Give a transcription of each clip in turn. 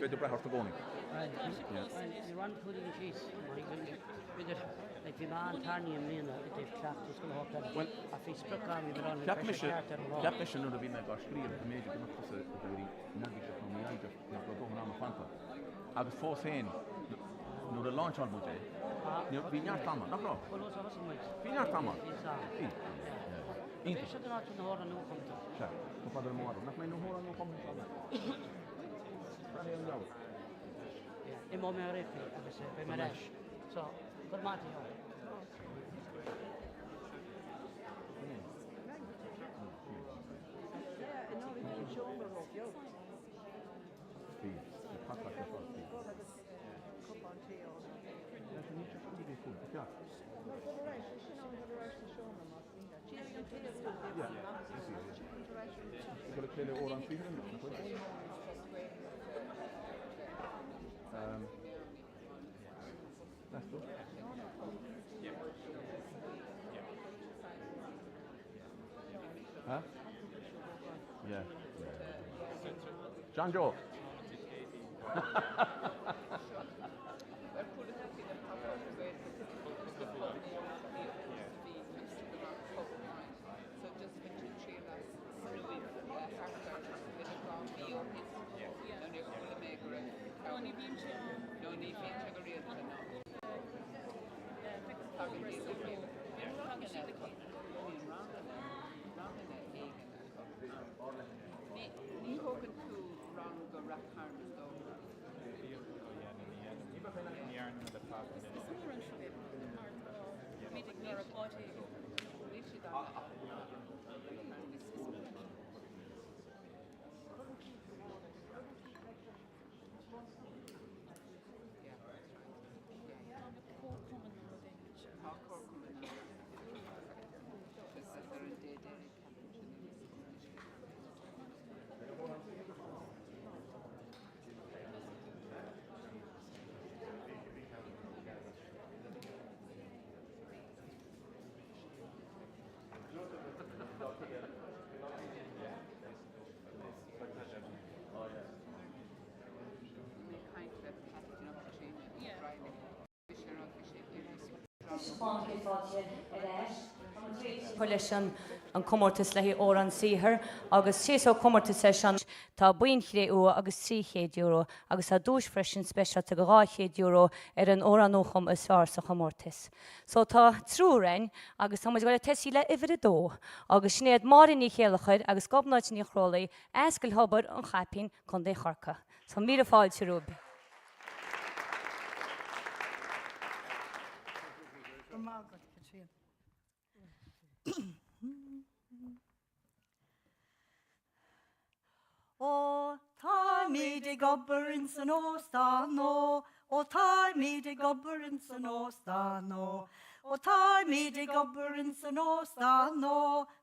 the brehar to going. You run pudding cheese. With it, like the man Tarni and Lena, they've clapped us going to hook that. Well, if he struck on, we've been on Cap mission would have been like our screen, the major good enough to the very nugget from the eye of the going on the Fanta. I was forced saying, no, the launch on Butte. You know, Vinyard Tama, no. Well, what's awesome, Mike? Vinyard Tama. Fish at the north and the horn and nua-chumtha. Sure, no father more. Not my no horn, no comment on that. In mheadaireacht, agus by mheadaireacht. So, good morning. That's good. Huh? Yeah. John Joe. Coalition an comórtas le ó an sihir agus séó comórta session tá buin €3 agus €300 agus a dúis freisin speisialta go €200 an óranócham is fear sa comórtas. So tá trúrein agus tá goile teí le ihir dó agus snéad marin ní chéalachaid agus gobnáid ní chrólaí ecail hobar an chapín chun dé charcha. So mí a fáil se rúb. O tá míad ag obair in san óstán ó tá míad ag obair in san óstán ó tá míad ag obair in san óstán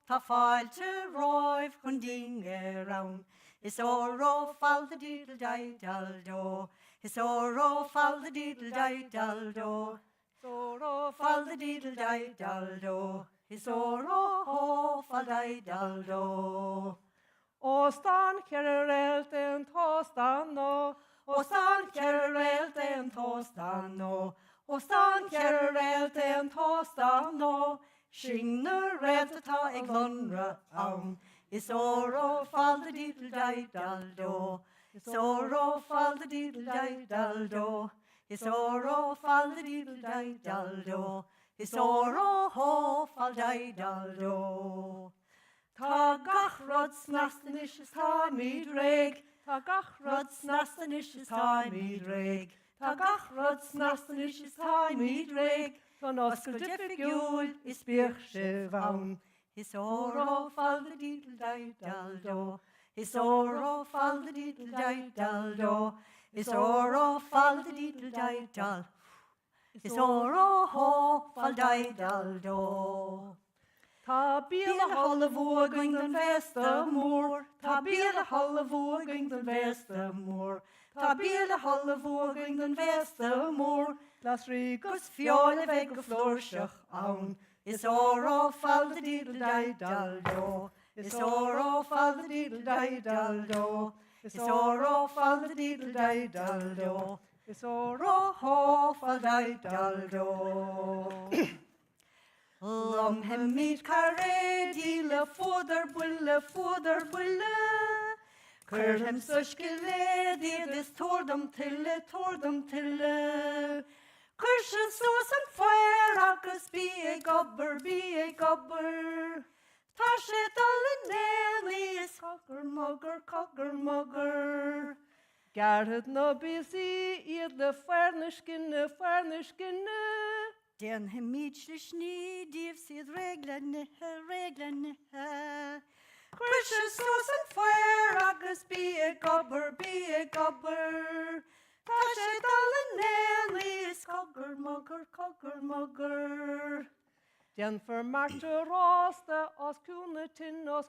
tá fáilte roimh chun dinge ran. Is óró fal the doodle die daldo. Is óró fal the doodle die daldo. Is óró fal the doodle die daldo. Is óró fal die daldo. O stan ceird an tóstan nó. O stan ceird an tóstan nó. O stan ceird an tóstan nó. Sin na réad atá ag lonra ann. Is óró fal the doodle die daldo. Is óró fal the doodle die daldo. Is óró fal the doodle die daldo. Is óró fal die daldo. Tá gachrod snastan is tá míad réig. Tá gachrod snastan is tá míad réig. Tá gachrod snastan is tá míad réig. Tá oscail difficiúil is bíoch se bhain. Is óró fal the doodle die daldo. Is óró fal the doodle die daldo. Is óró fal the doodle die dal. Is óró fal die daldo. Tá bíal a hall of going den vesta mór. Tá bíal a hall of going den vesta mór. Tá bíal a hall of going den vesta mór. Las rigus fiol a veg go florseach ann. Is óró fal the doodle die daldo. Is óró fal the doodle die daldo. Is óró fal the diddle daidal do. Is óró ho fal daidal do. Lom hem meet carré le fodder bulle. Cur hem suskele dis tordum tille. Cur se sauce and fire agus be a gobber. Ta sé dal nelly is cogger mugger. Garrett no busy iad le farne skinne. Den hem meetsle snie dief siad reglenne. Crisha sauce and fire agus be a gobber. Ta sé dal nelly is cogger mugger. Den for Marta Rosta os cúna tinne.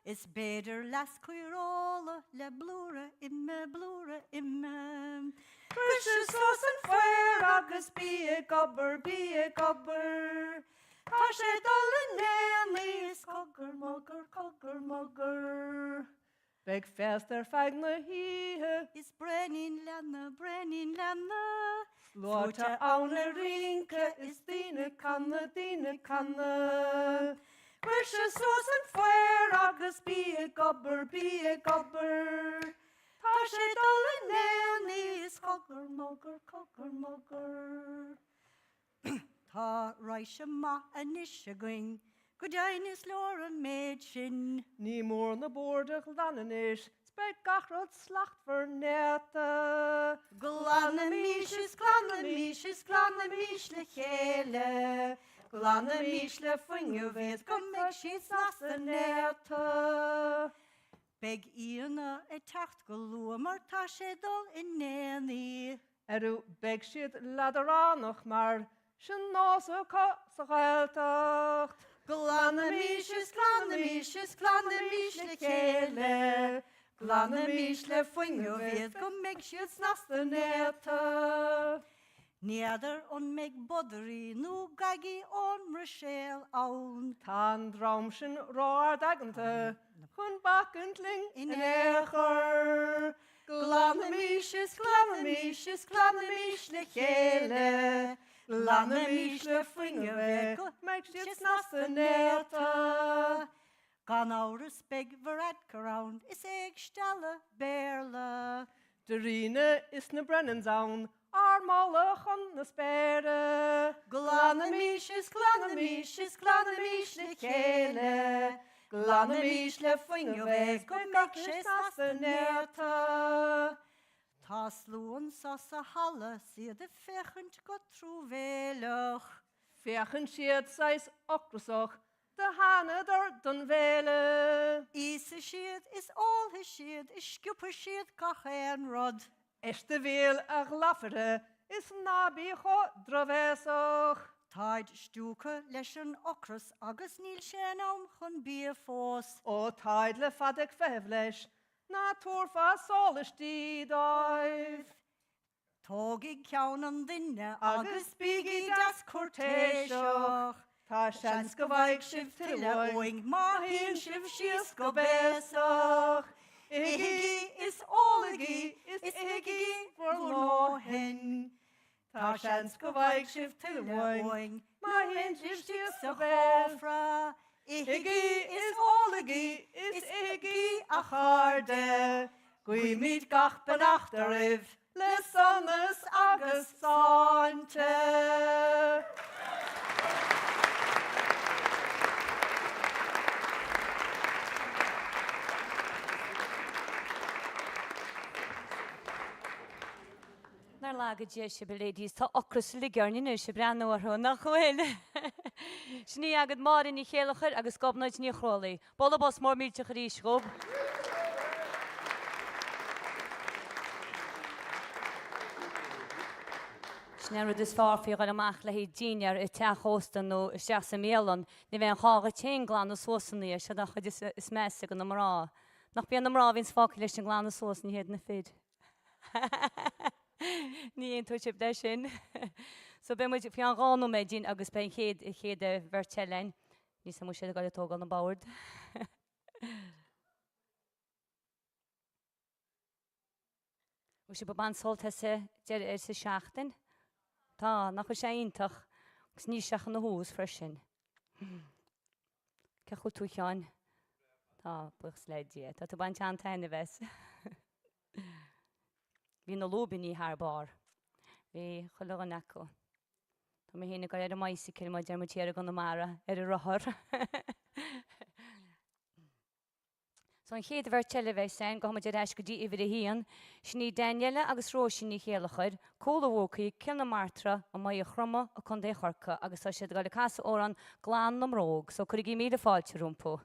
Is beter las cuireann le blúra imme. Crisha sauce and fire agus be a gobber. Ta sé dal nelly is cogger mugger. Beg fester fagna híhe. Is brennin lenne. Slóta ána rinke is dine canna. Crisha sauce and fire agus be a gobber. Ta sé dal nelly is cogger mugger. Tá reise ma anis a going. Godain is lor an maid sin. Ní mór na bordach danis. Speg gachrod slacht for neta. Glanna mis le chéile. Glanna mis le funge ved. Kom meg sies nas a neta. Beg íana e tacht go lua mar ta sé dal in néni. Beg siad ladaránach mar sin nás a sa gaeltacht. Glanna mis le chéile. Glanna mis le funge ved. Kom meg sies nas a neta. Nieder on meg bodri, nu gagi on Rochelle aun. Tan draumschen roar dagente. Hun bakentling in echer. Glanna mis le chéile. Glanna mis le funge ved. Meg siad nas a neta. Gan áras beg verad around is ag stelle berle. De rine is na brennenzaun. Armalach on na spere. Glanna mis le chéile. Glanna mis le funge ved. Kom meg sies nas a neta. Tá slúan sa halle siad a fechent go trú velach. Fechen siad sais ocrasach. De hanadar don vele. Isa siad is all his siad is skupper siad gach an rod. Este veel a glafere is nabi cho dravesach. Taid stúke leis an ocras agus níl sé am chun bí fós. O taid le fadeg fehleis. Na torfa solistí daif. Tógig ceann an duine agus bígí das cortéiseach. Tá seans go bhaig sibh Oing má híonn sibh sios go bésach. Igi is óligi is igi for láhin. Tá seans go bhaig sibh Oing má híonn sibh sios go bésach. Igi is óligi is igi a charde. Gui míid gach benacht a rih. Le sonnas agus sáinte. Nar lágad dé se be ladies tá ocras ligearnine se breanúartha nach chuil. Sní agad mar in chéalachar agus gobnaid ní chrálaí. Bolla bos mór mílte choríis gob. Snerad is fáfií gan amach le hí dínear I teachóstan nó isteach sa mélan, ní bheith an chága té glán na sósannaí se nach chud is measa go na mrá. Nach bíon na mrá vín fáci leis an glán na sósan héad na fid. Ní on tú sib de sin. So be muid fi an gánú méid dín agus be chéad bhirtelein. Ní sa mu sé go tógáil na báard. Ws i Amhrán Saothair sa seachtain? Tá, nach sé ítach gus ní seach na hús freisin. Ce chu tú cheáin? Tá, buchs leidí. Tá tú baint an taine bheits. Bhí na lóbaní haar bar. Bhí chuile an eco. Tá mé héna go ar a maisi cin má dearmatíar go na mara ar a rothar. So an chéad bhar televéis sein go hamaidir eis go dtí ihir a híon, sní Daniela agus Róisíní chéalachaid, cóla bhócaí, cil na Martra a mai a chroma a chun dé chorca agus tá siad gáil casa óran glán na mróg, so chuir í míle fáilte rúmpó.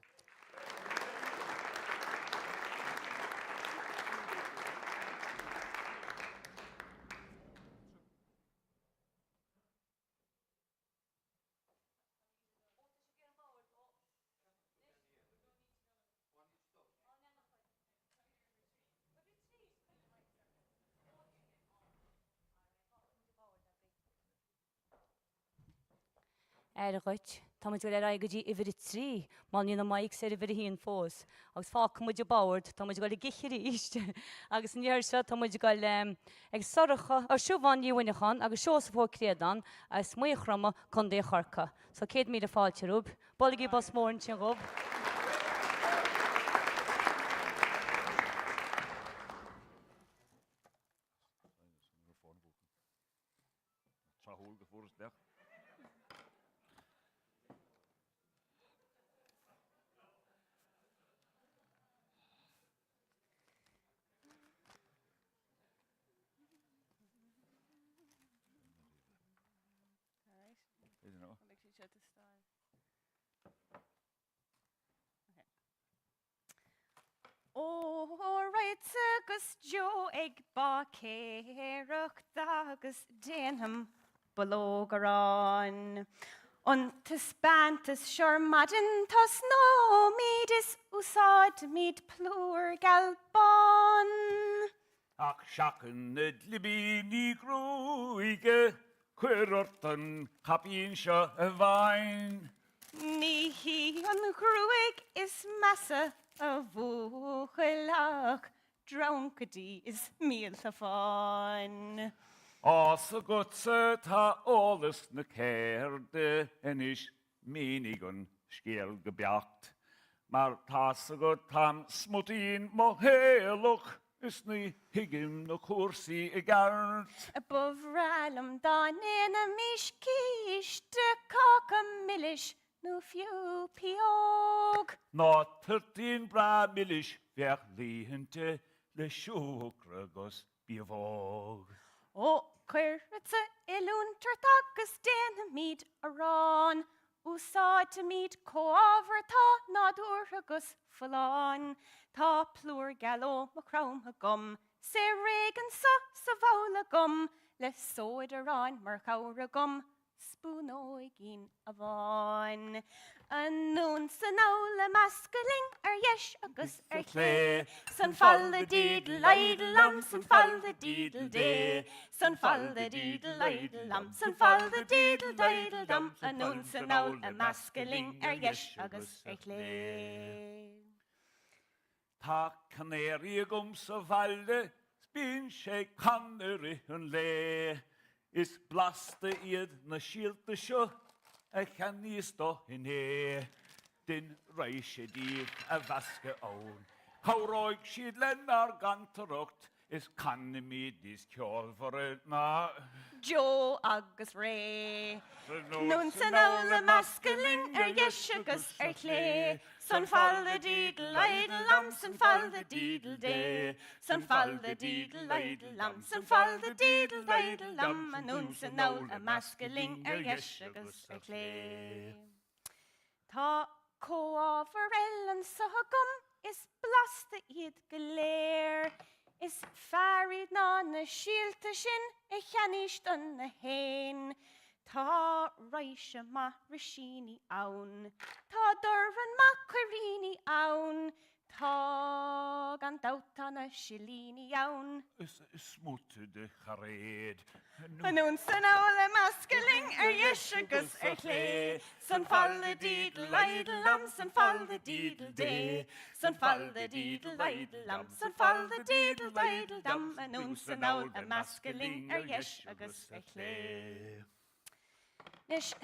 Ruit, tá muid go le ra go dtí ihir trí, má ní na maic sé ihir híon fós. Agus fác muid báirt, tá muid go le gichir íste. Agus níor se tá muid go ag soracha ar siúbhain díhainechan agus seo sa fócréadan as mu chroma chun dé chorca. So 100 míle fáilte rúb, boligi bos mór sin rúb. Oireachtas agus jo ag ba ceird agus déanam bológarán. Ontas bantas seor madin tas nó míad is úsáid míad plúr galbán. Ach seachan na libí ní grúige cuireann capíonn seo a bhain. Ní hí an grúig is massa a bhuachailach, drauncadí is mílte fáin. As a gutsa tá ólas na ceirde inis mínig an scéal go beacht. Mar tá a go tam smutín mo héalach is ní hiigim na cuasaí I gceird. A bhrálam dáin a mis cíiste caca milliis nó fiú piog. Ná 13 bra milliis bheith líhinte le siúcra agus bíomhóg. Ó cuireann ilúntart agus déanam míad arán, úsáid míad cóábhartá nádúr agus foláin. Tá plúr galó mo chromha gom, sé régan sa bhóla gom, le sóid arán mar chóra gom, spúnóig gin a bháin. An nún san ála mascaling yes agus clé, san falla dídl leidlam, san falla dídl dé, san falla dídl leidlam, san falla dídl leidlam, an nún san ála mascaling yes agus clé. Tá canéri gom sa bhaile, spín sé canari an lé. Is blasta iad na síalta seo a cheanníos do hinné. Din reis sé dír a bhesca ón. Chóráig siad lenar gantarocht is canimid is ceoil for na. Jo agus ré. Nún san ála mascaling yes agus clé. San falla dídl leidlam, san falla dídl dé. San falla dídl leidlam, san falla dídl leidlam, an nún san ála mascaling yes agus clé. Tá cóábhar an sagam is blasta iad go léir. Is fearid ná na síalta sin I cheanist an na héin. Tá reise ma risíní ann, tá dorvan ma cuiríní ann, tá gan dauta na silíní jaun. Smúte de charéad. Anún san ála mascaling yes agus clé. San falla dídl leidl lam, san falla dídl dé. San falla dídl leidl lam, san falla dídl leidl dam. Anún san ála mascaling yes agus clé. Nis,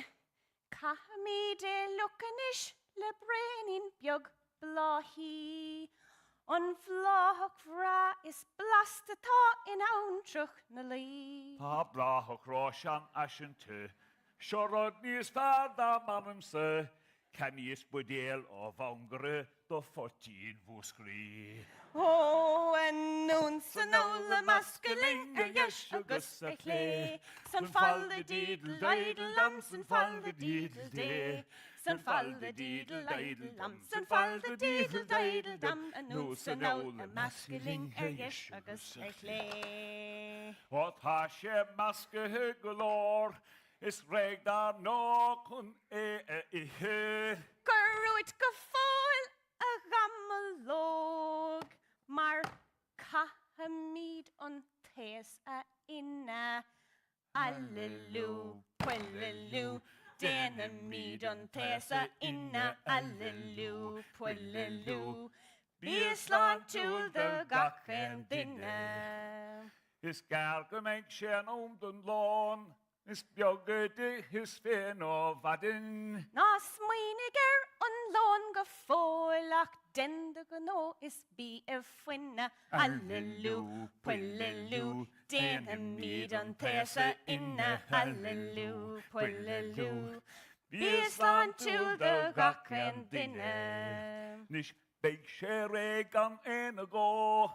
caha mi de lucanis le brenin biog blahi. On vlahach ra is blastatá in auntrach na lí. Tá brathach ráisian asin tú. Siorod níos farda manam sa. Caníos budéal ó bhangara do 14 fúscrí. Oh, and noon san ála mascaling yes agus clé. San falla dídl leidl lam, san falla dídl dé. San falla dídl leidl lam, san falla dídl leidl dam. And noon san ála mascaling yes agus clé. O tá sé mascathe go lár, is réag dá ná chun ihe. Gurúid go fáil a gamalóg, mar caha míad an téas a ina. Allelú, puellelú, déna míad an téas a ina. Allelú, puellelú, bíslán túl de gachan duine. Is gar go meid sé an don lán, is beagad his féin ó vadin. Ná smuoinigir an lán go fóilach denda go nó is bí a fuine. Allelú, puellelú, déna míad an téas a ina. Allelú, puellelú, bíslán túl de gachan duine. Nis beig sé réag an éna gó,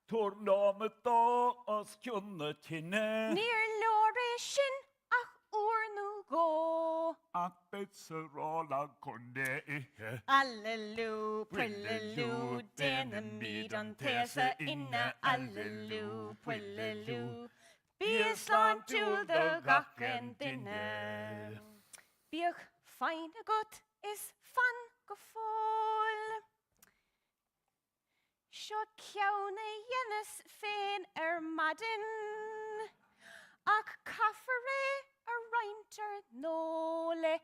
túr námatá as cionna tinne. Níor leir sin ach uairnú go. Ach beit sa rála chunde ihe. Allelú, puellelú, déna míad an téas a ina. Allelú, puellelú, bíslán túl de gachan duine. Bíoch féin agat is fan go fáil. Seo ceanna dhéanas féin madin, ach caithfar ré a rointear nóla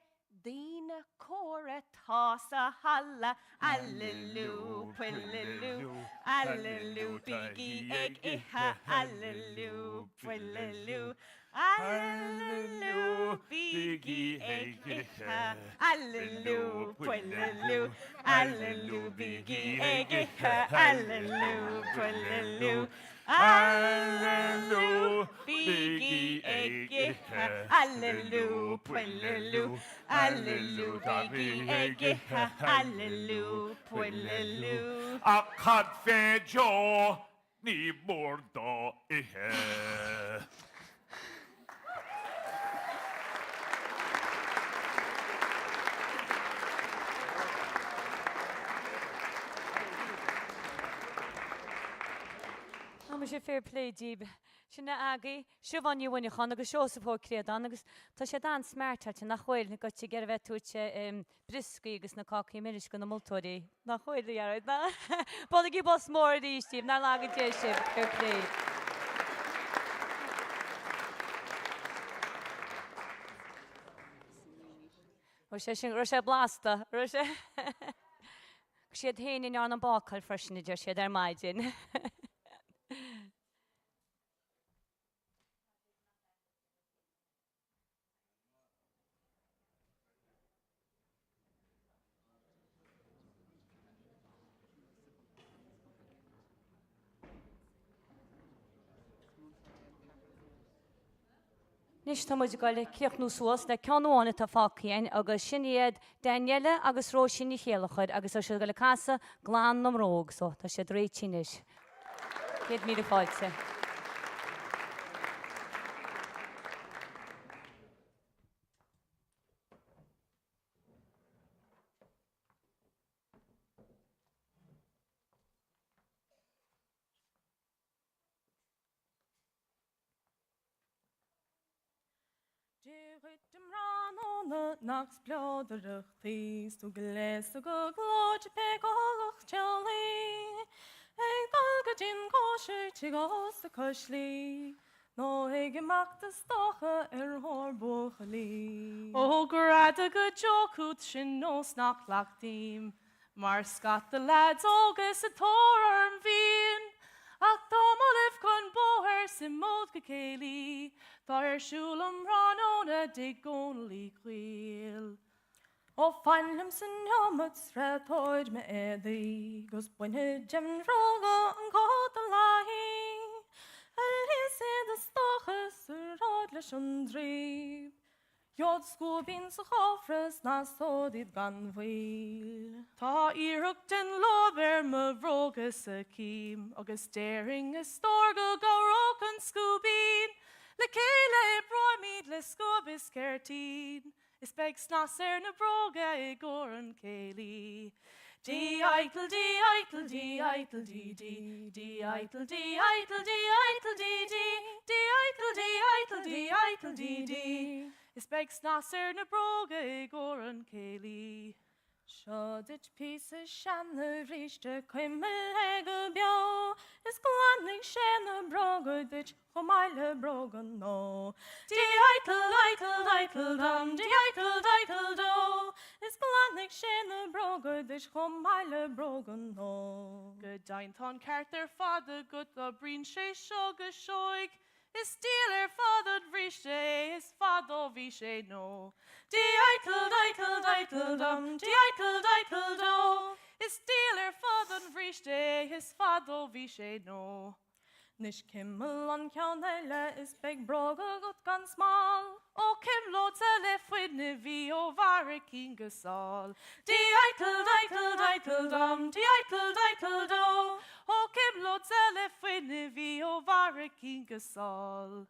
daoine córa tás a halla. Allelú, puellelú, allelú, bígí ag ithe. Allelú, puellelú, allelú, bígí ag ithe. Allelú, puellelú, allelú, bígí ag ithe. Allelú, puellelú, allelú, bígí ag ithe. Allelú, puellelú, allelú, bígí ag ithe. Allelú, puellelú. A cad fé jo, ní mór dá ihe. Tá sé fair play díb. Sinna agaí, siomhainniu bhaine chun agus seosapó créadan agus tá sé dan smertarte nach chuil na gote gur bheith túte briscaí agus na cácaí miris go na multóirí. Nach chuil dhearad na. Bála gí bos mór dí tíb, nar lágad dé sé fair play. Ro sé blasta, ro sé. Siad héin in an an bácail freisin idir siad ar maidin. Nis tá muid go le ceochnú suas le ceanháinna tá fácíin agus siniad Danielle agus Róisín í chéalachaid agus ó siad go le casa glán am róg so tá sé réitinis. Céad míle fáilte. Amhrán nachts bláidirich tíos tú go leis a go glóide pe go cheoil. Ag sé tí gás a cosli. No ag imacht a stocha hor bucha lí. Ó grad a go jocút sin nós nach lachtíim. Mar scat the lads agus a tór bhíon. Ach dómolibh chun bóthir sin mód go céilí. Tá siúil Amhrán óna dig gónlaí cuiil. O fanlim sin helmet sretóid me eddi, gus buine Jim Roga an cód a lahi. His the stochas rod leis an dríb. Jod scúbín sa chofras na sódid gan bhil. Tá iireach den lob ma bhrógas a cím, agus déring a storga gáróc an scúbín. Le céile broimid le scúbis ceirtín, is beg snas na bróga I gór an céilí. Di-eitel, di-eitel, di-eitel, di-di, di-eitel, di-eitel, di-eitel, di-di, di-eitel, di-eitel, di-eitel, di-di. Is beg snas na bróga I gór an céilí. Siodid pís a seanna ríiste cuimil hege bio, is glannig séna brogadid chomaile brogan no. Di-eitel, eitel, eitel, dam, di-eitel, eitel, do. Is glannig séna brogadid chomaile brogan no. Good dainton carter fada good a brin sé shoga shoig. Is dealer fada brishe, is fado vishe no. Di-eitel, eitel, eitel, dam, di-eitel, eitel, do. Is dealer fada brishe, is fado vishe no. Nish kimmel an ceann eile is beg broga gut gan small. O kim loads a left with nivi o varicking gasol. Di-eitel, eitel, eitel, dam, di-eitel, eitel, do. O kim loads a left with nivi o varicking gasol.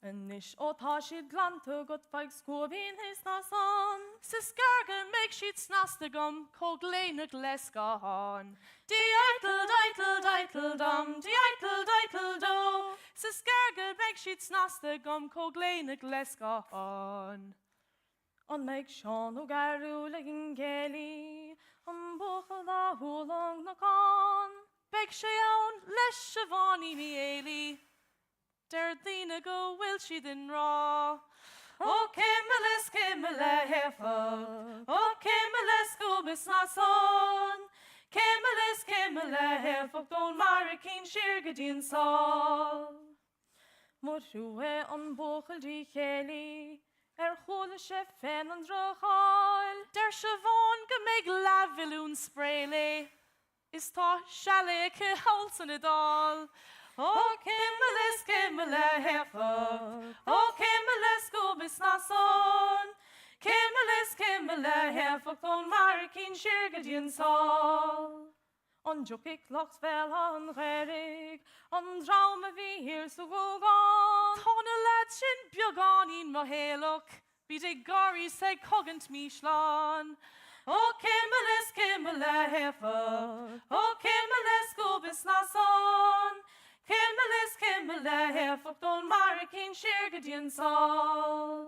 En nish o tá siad glanta gut feig scúbín his na son. Sis gargan meg she'd snasta gum, cog lénag lesca hon. Di-eitel, eitel, eitel, dam, di-eitel, eitel, do. Sis gargan meg she'd snasta gum, cog lénag lesca hon. An meg Sean o garú legin geli, an buchel da húlang na con. Beg sé awn leis Siobhani mi eili. Der dina go will she then raw. O Kimmeles hefa, O Kimmeles go bis na son. Kimmele hefa don Marikin shirgadin sol. Morrue an buchel di cheli, chole sé fen an drochail. Der Siobhan go meg lavilún sprele. Is tá shale ke halsan it all. O Kimmeles hefa, O Kimmeles go bis na son. Kimmele hefa don Marikin shirgadin sol. An jukik lochs fel an gherig, an draume vi hier so go gan. Tána lad sin beagán mo héloch, bí de gari seg cogant mi slán. O Kimmeles hefa, O Kimmeles go bis na son. Kimmele hefa don Marikin shirgadin sol.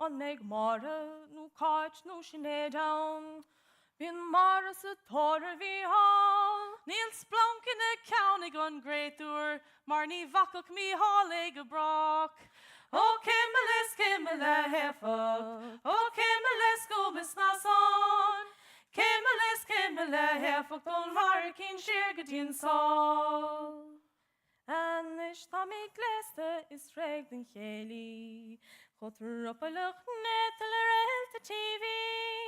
An meg mare, nu kart, nu sinné down. Bin mare sa torre vi hall. Níl splunk in a county gun greatúr, mar ní vacoch mi hall ag a broch. O Kimmeles hefa, O Kimmeles go bis na son. Kimmele hefa don Marikin shirgadin sol. En is ta mi gleste is reg den cheli. Chod ruppelig net el TV.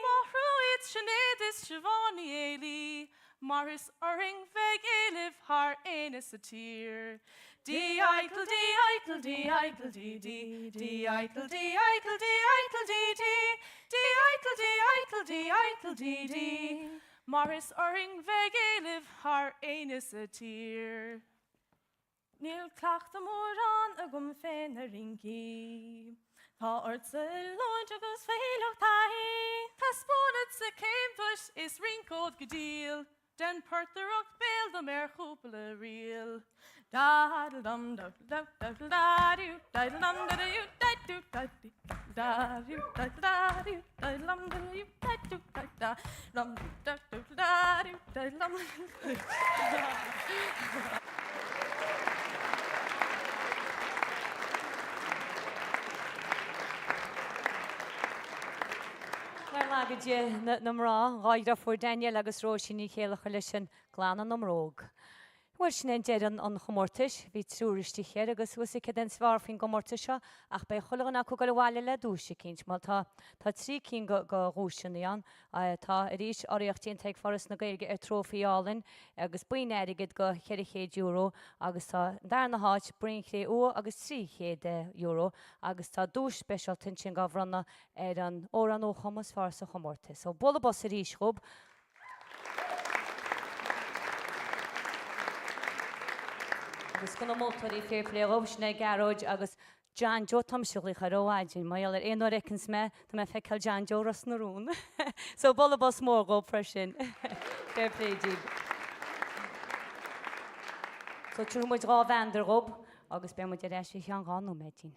Mahruid sinead is Siobhani eili. Maris uring veg elif har enis a tir. Di-eitel, di-eitel, di-eitel, di-di, di-eitel, di-eitel, di-eitel, di-di, di-eitel, di-eitel, di-eitel, di-di. Maris uring veg elif har enis a tir. Níl clacht am móran a gom féin a ringi. Tá ortsa loint agus véarsaíochta hí. Tá spónad sa céimhais is rincód go díal. Den pertarach béal do mer chúpala rial. Dadal dum dum dum dum dadoo dadal dum dadoo dadoo dadoo dadoo dadoo dadal dum dadoo dadoo dadoo dum dadoo dadoo dadal dum. Faide na mrá, gáid a fuair Daniel agus Róisíní chéile chuile sin gláán an mróg. Bhfuil sin an dean an chomórtais, bhí trúiristí chéir agus bhuasa den sfar fin gomórta seo, ach be chulagan acu go bhhaile le dúise cinint, má tá trí cín go rúsin íon, tá a ríis Oireachtaí teag forras na gailge trófiálainn, agus buin airigid go €100 agus tá dar na háit brin €3 agus €300, agus tá dúis speisialtain sin gabhranna an óran ó chumas farsa chomórtas. So bolla bos a ríis chub, agus go mótarí féirlé ósna garóid agus John Joe tamisiúla charóáidin, maiall éon recins me tá me feiceil John Joe ras narún. So bolla bos mór go freisin. Féirléidí. So trúmuid rá bhendar rob agus be muid éis fi an gáú méidín.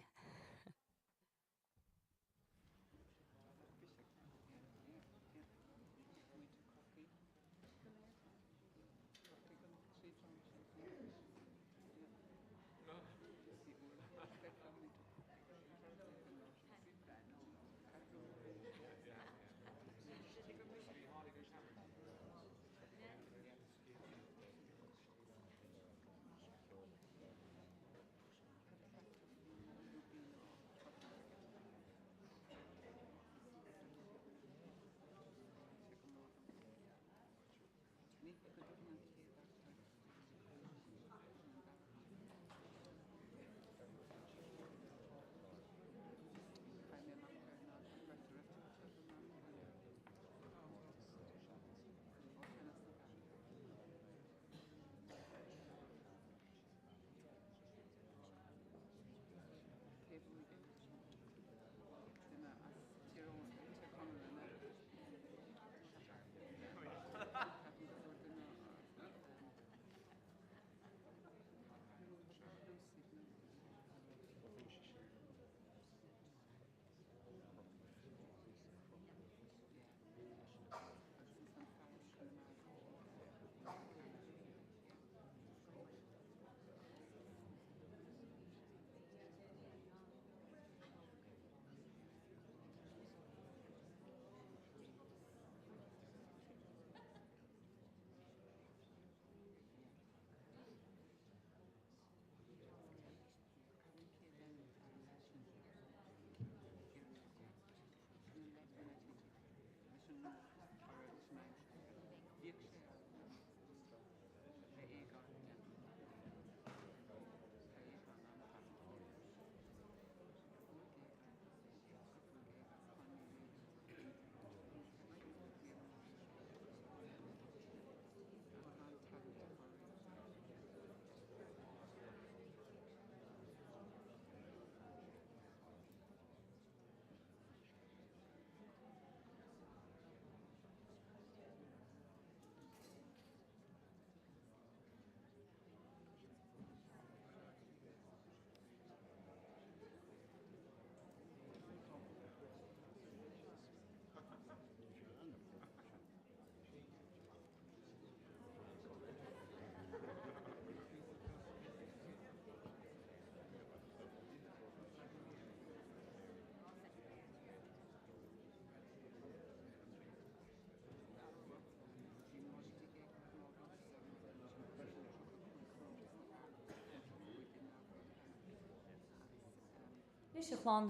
Níosachlan,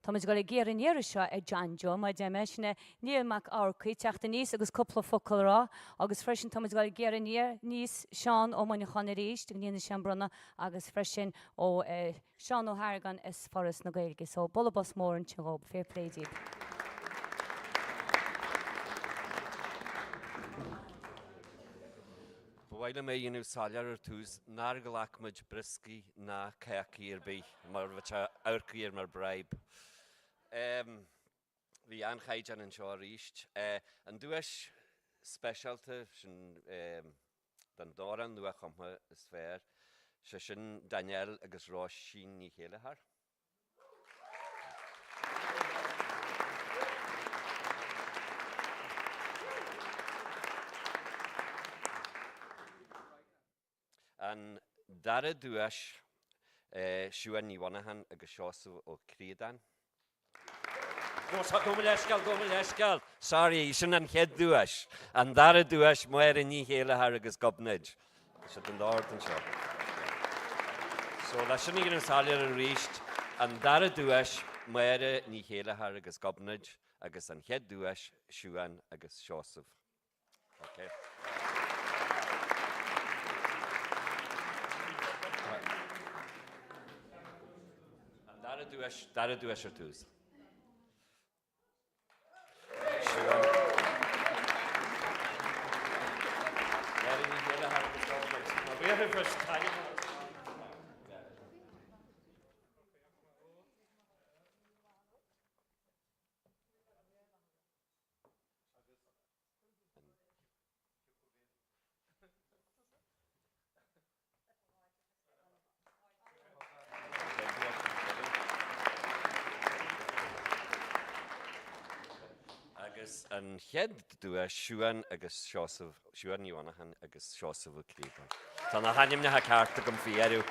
tá muid go le géireann éiri seo John Joe, má de me sinna níomach ácaí teachta níos agus coppla focail rá, agus freisin tá muid go le géireann níos Seán ó maine chuna ríist, gníana seanbrana agus freisin ó Seán ó Hargan is forras na gailge, so bolla bos mór an teóg, féirpléidí. Bhhaile mé dhéanamh sáilear ar tús nar go leachmuid briscí na ceacaí ar bí, mar bhaite áircaí ar mar braib. Bhí anchaid an seo ríist. An dúis speisialta sin den dáran nua-chumtha is fér, se sin Daniel agus Róisíní chéile thar. An dara dúis siúan níhanahan agus seosú ó Críodáin. Go leiscal. Sorry, sin an chead dúis. An dara dúis muir in ní chéile agus gobnaid. Se den Lord an seo. So leis sin ígur an sáir an ríist, an dara dúis muir ní chéile agus gobnaid, agus an chead dúis siúan agus seosamh. Okay. An dara dúis ar tús. Agus an chead dúis siúan agus seosamh, siúan Ionachan agus seosamh clíban. Tá na hanim na carta gom fiarú.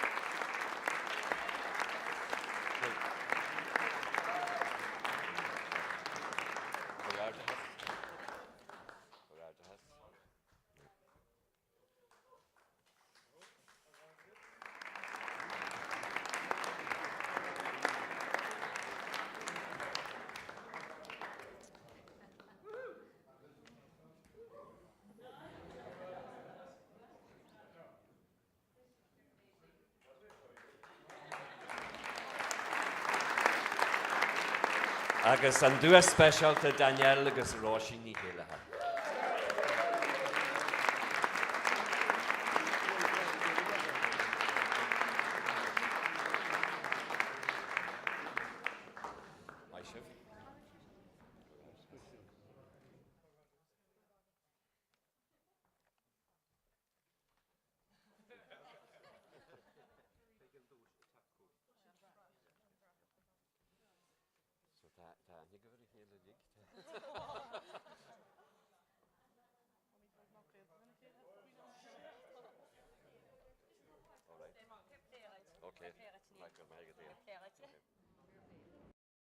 Agus an dúas speisialta Daniel agus Róisín ní chéilethe. Okay, like a magazine.